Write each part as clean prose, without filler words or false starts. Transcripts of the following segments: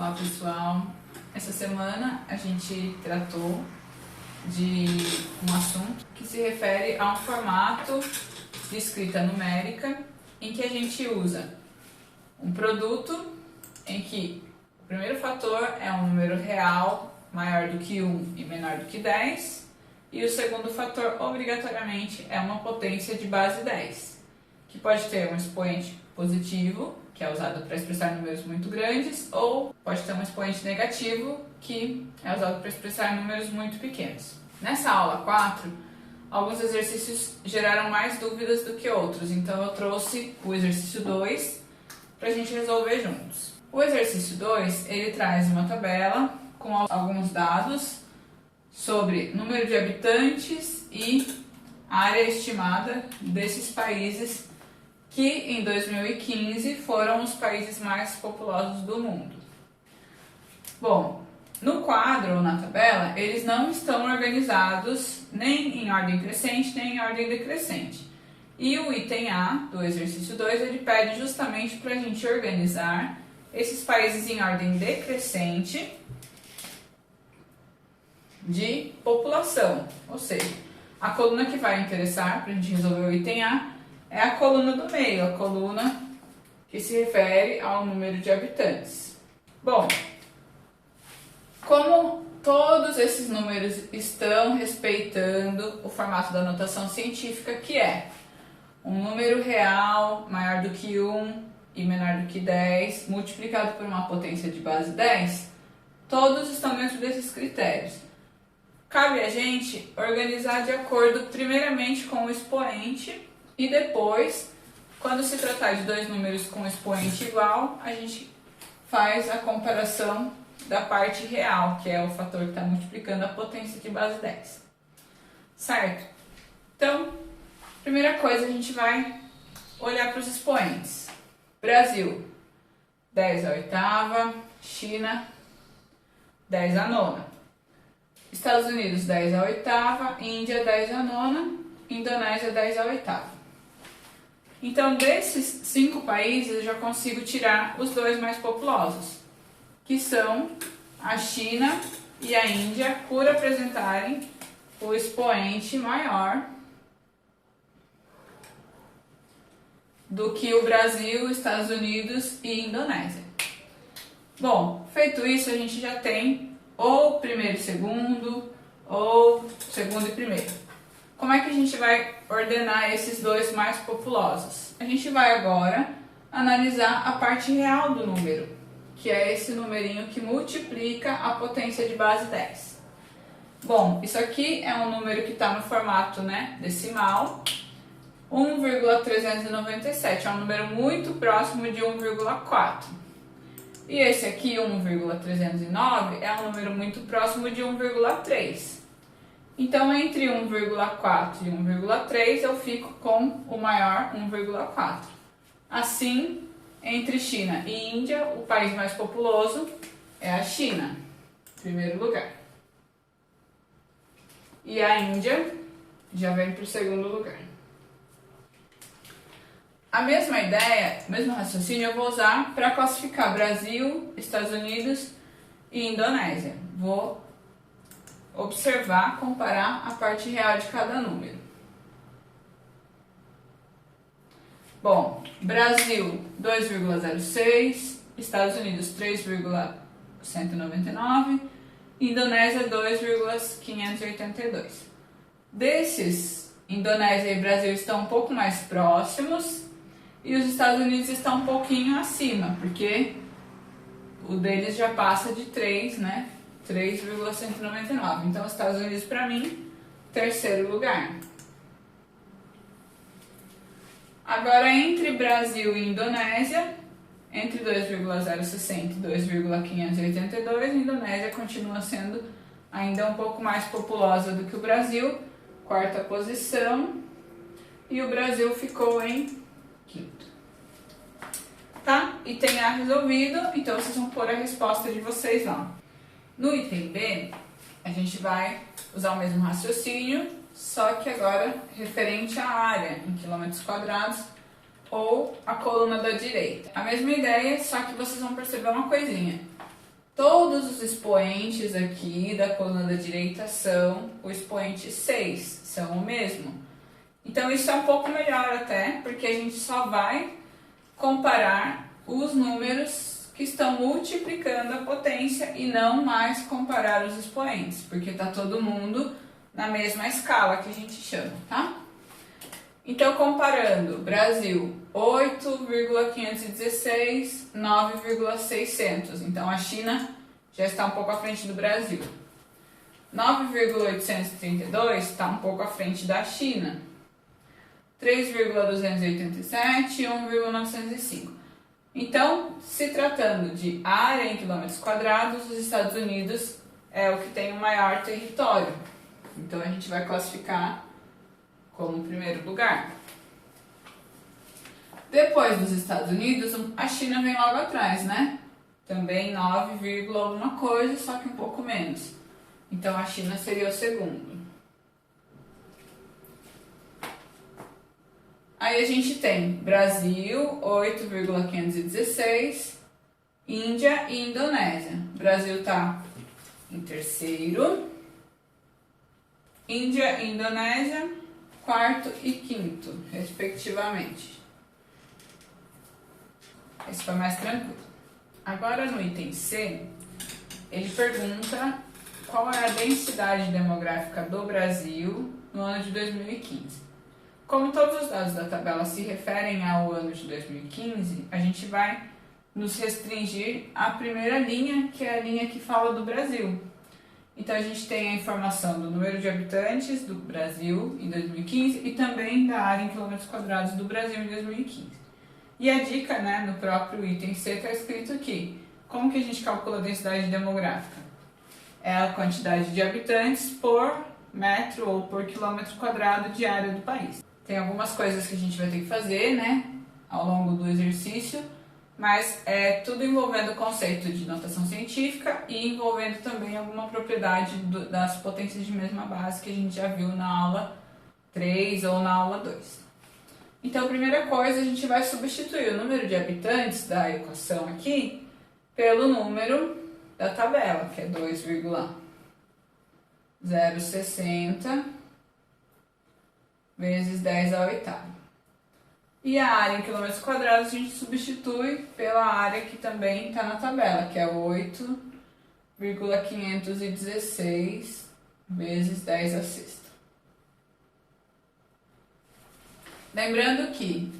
Olá pessoal, essa semana a gente tratou de um assunto que se refere a um formato de escrita numérica em que a gente usa um produto em que o primeiro fator é um número real maior do que 1 e menor do que 10 e o segundo fator obrigatoriamente é uma potência de base 10, que pode ter um expoente positivo, que é usado para expressar números muito grandes, ou pode ter um expoente negativo, que é usado para expressar números muito pequenos. Nessa aula 4, alguns exercícios geraram mais dúvidas do que outros, então eu trouxe o exercício 2 para a gente resolver juntos. O exercício 2, ele traz uma tabela com alguns dados sobre número de habitantes e área estimada desses países que em 2015 foram os países mais populosos do mundo. Bom, no quadro ou na tabela, eles não estão organizados nem em ordem crescente, nem em ordem decrescente. E o item A do exercício 2, ele pede justamente para a gente organizar esses países em ordem decrescente de população. Ou seja, a coluna que vai interessar para a gente resolver o item A é a coluna do meio, a coluna que se refere ao número de habitantes. Bom, como todos esses números estão respeitando o formato da notação científica, que é um número real maior do que 1 e menor do que 10, multiplicado por uma potência de base 10, todos estão dentro desses critérios. Cabe a gente organizar de acordo, primeiramente, com o expoente, e depois, quando se tratar de dois números com expoente igual, a gente faz a comparação da parte real, que é o fator que está multiplicando a potência de base 10. Certo? Então, primeira coisa, a gente vai olhar para os expoentes. Brasil, 10 a oitava. China, 10 a nona. Estados Unidos, 10 a oitava. Índia, 10 a nona. Indonésia, 10 a oitava. Então, desses 5 países, eu já consigo tirar os dois mais populosos, que são a China e a Índia, por apresentarem o expoente maior do que o Brasil, Estados Unidos e Indonésia. Bom, feito isso, a gente já tem ou primeiro e segundo, ou segundo e primeiro. Como é que a gente vai ordenar esses dois mais populosos? A gente vai agora analisar a parte real do número, que é esse numerinho que multiplica a potência de base 10. Bom, isso aqui é um número que está no formato, decimal. 1,397 é um número muito próximo de 1,4. E esse aqui, 1,309, é um número muito próximo de 1,3. Então, entre 1,4 e 1,3, eu fico com o maior 1,4. Assim, entre China e Índia, o país mais populoso é a China, em primeiro lugar. E a Índia já vem para o segundo lugar. A mesma ideia, o mesmo raciocínio eu vou usar para classificar Brasil, Estados Unidos e Indonésia. Vou observar, comparar a parte real de cada número. Bom, Brasil 2,06, Estados Unidos 3,199, Indonésia 2,582. Desses, Indonésia e Brasil estão um pouco mais próximos e os Estados Unidos estão um pouquinho acima, porque o deles já passa de 3, 3,199. Então, os Estados Unidos, para mim, terceiro lugar. Agora, entre Brasil e Indonésia, entre 2,060 e 2,582, a Indonésia continua sendo ainda um pouco mais populosa do que o Brasil, quarta posição, e o Brasil ficou em quinto. Tá? E tem A resolvido, então vocês vão pôr a resposta de vocês lá. No item B, a gente vai usar o mesmo raciocínio, só que agora referente à área, em quilômetros quadrados, ou a coluna da direita. A mesma ideia, só que vocês vão perceber uma coisinha. Todos os expoentes aqui da coluna da direita são o expoente 6, são o mesmo. Então isso é um pouco melhor até, porque a gente só vai comparar os números que estão multiplicando a potência e não mais comparar os expoentes, porque está todo mundo na mesma escala que a gente chama, tá? Então, comparando, Brasil 8,516, 9,600. Então, a China já está um pouco à frente do Brasil. 9,832 está um pouco à frente da China. 3,287 e 1,905. Então, se tratando de área em quilômetros quadrados, os Estados Unidos é o que tem o maior território. Então, a gente vai classificar como primeiro lugar. Depois dos Estados Unidos, a China vem logo atrás, né? Também 9, alguma coisa, só que um pouco menos. Então, a China seria o segundo. Aí a gente tem Brasil, 8,516, Índia e Indonésia. O Brasil está em terceiro, Índia e Indonésia, quarto e quinto, respectivamente. Esse foi mais tranquilo. Agora no item C, ele pergunta qual é a densidade demográfica do Brasil no ano de 2015. Como todos os dados da tabela se referem ao ano de 2015, a gente vai nos restringir à primeira linha, que é a linha que fala do Brasil. Então, a gente tem a informação do número de habitantes do Brasil em 2015 e também da área em quilômetros quadrados do Brasil em 2015. E a dica, né, no próprio item C está escrito aqui. Como que a gente calcula a densidade demográfica? É a quantidade de habitantes por metro ou por quilômetro quadrado de área do país. Tem algumas coisas que a gente vai ter que fazer, né, ao longo do exercício, mas é tudo envolvendo o conceito de notação científica e envolvendo também alguma propriedade das potências de mesma base que a gente já viu na aula 3 ou na aula 2. Então, a primeira coisa, a gente vai substituir o número de habitantes da equação aqui pelo número da tabela, que é 2,060 vezes 10 à oitava. E a área em quilômetros quadrados a gente substitui pela área que também está na tabela, que é 8,516 vezes 10 à sexta. Lembrando que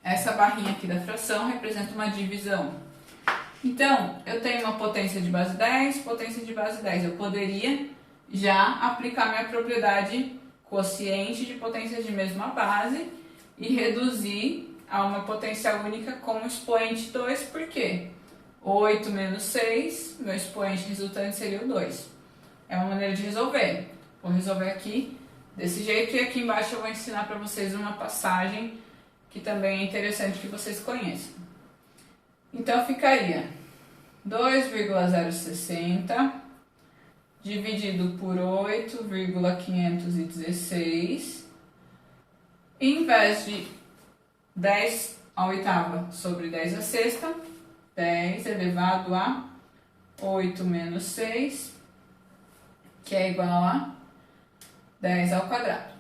essa barrinha aqui da fração representa uma divisão. Então, eu tenho uma potência de base 10, potência de base 10. Eu poderia já aplicar minha propriedade quociente de potências de mesma base e reduzir a uma potência única como expoente 2, por quê? 8 menos 6, meu expoente resultante seria o 2. É uma maneira de resolver. Vou resolver aqui desse jeito e aqui embaixo eu vou ensinar para vocês uma passagem que também é interessante que vocês conheçam. Então ficaria 2,060 dividido por 8,516. Em vez de 10 à oitava sobre 10 à sexta, 10 elevado a 8 menos 6, que é igual a 10 ao quadrado.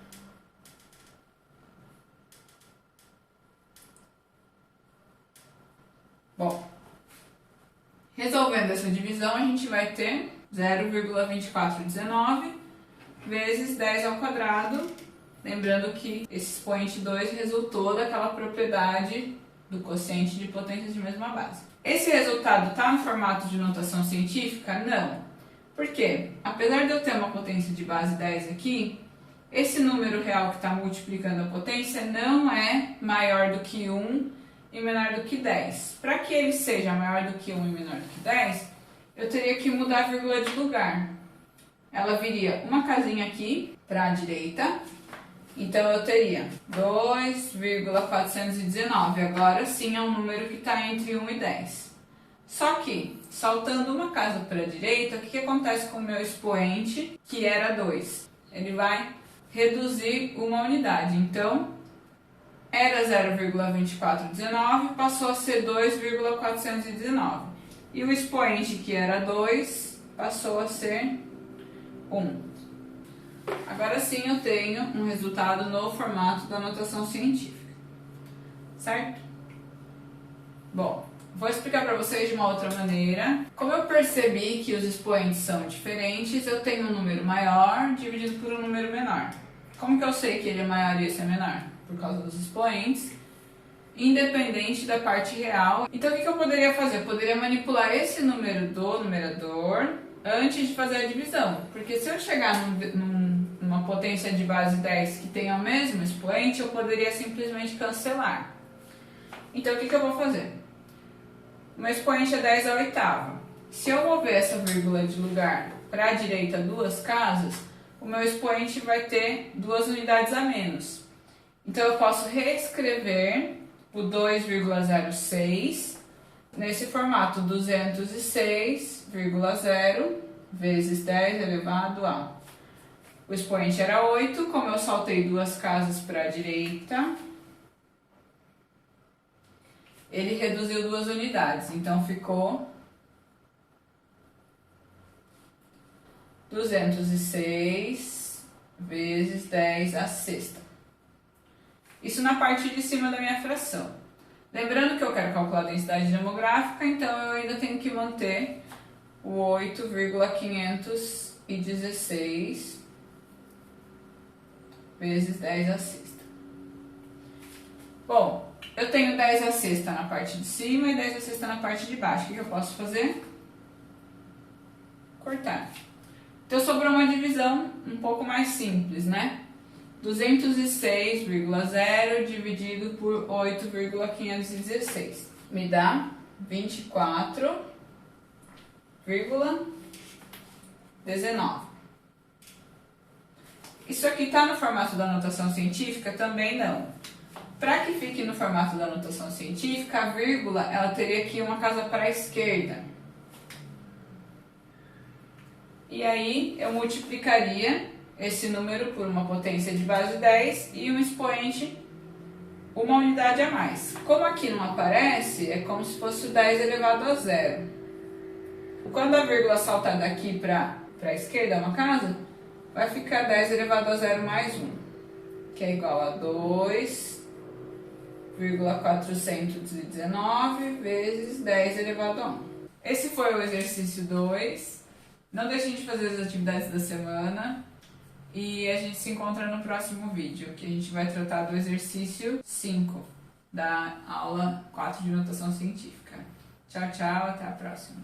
Bom, resolvendo essa divisão, a gente vai ter 0,2419 vezes 10 ao quadrado. Lembrando que esse expoente 2 resultou daquela propriedade do quociente de potências de mesma base. Esse resultado está no formato de notação científica? Não. Por quê? Apesar de eu ter uma potência de base 10 aqui, esse número real que está multiplicando a potência não é maior do que 1 e menor do que 10. Para que ele seja maior do que 1 e menor do que 10, eu teria que mudar a vírgula de lugar. Ela viria uma casinha aqui para a direita. Então, eu teria 2,419. Agora sim é um número que está entre 1 e 10. Só que, saltando uma casa para a direita, o que acontece com o meu expoente, que era 2? Ele vai reduzir uma unidade. Então, era 0,2419, passou a ser 2,419. E o expoente, que era 2, passou a ser 1. Agora sim eu tenho um resultado no formato da notação científica, certo? Bom, vou explicar para vocês de uma outra maneira. Como eu percebi que os expoentes são diferentes, eu tenho um número maior dividido por um número menor. Como que eu sei que ele é maior e esse é menor? Por causa dos expoentes, independente da parte real. Então o que eu poderia fazer? Eu poderia manipular esse número do numerador antes de fazer a divisão. Porque se eu chegar numa potência de base 10 que tenha o mesmo expoente, eu poderia simplesmente cancelar. Então o que eu vou fazer? O meu expoente é 10 à oitava. Se eu mover essa vírgula de lugar para a direita 2 casas, o meu expoente vai ter 2 unidades a menos. Então eu posso reescrever o 2,06 nesse formato 206,0 vezes 10 elevado a. O expoente era 8, como eu saltei 2 casas para a direita, ele reduziu 2 unidades, então ficou 206 vezes 10 à sexta. Isso na parte de cima da minha fração. Lembrando que eu quero calcular a densidade demográfica, então eu ainda tenho que manter o 8,516 vezes 10 à sexta. Bom, eu tenho 10 à sexta na parte de cima e 10 à sexta na parte de baixo. O que eu posso fazer? Cortar. Então sobrou uma divisão um pouco mais simples, né? 206,0 dividido por 8,516 me dá 24,19. Isso aqui está no formato da notação científica? Também não. Para que fique no formato da notação científica, a vírgula ela teria que ir uma casa para a esquerda. E aí eu multiplicaria esse número por uma potência de base 10 e um expoente uma unidade a mais. Como aqui não aparece, é como se fosse o 10 elevado a 0. Quando a vírgula saltar daqui para a esquerda, uma casa, vai ficar 10 elevado a 0 mais 1, que é igual a 2,419 vezes 10 elevado a 1. Esse foi o exercício 2. Não deixem de fazer as atividades da semana. E a gente se encontra no próximo vídeo, que a gente vai tratar do exercício 5 da aula 4 de notação científica. Tchau, tchau, até a próxima.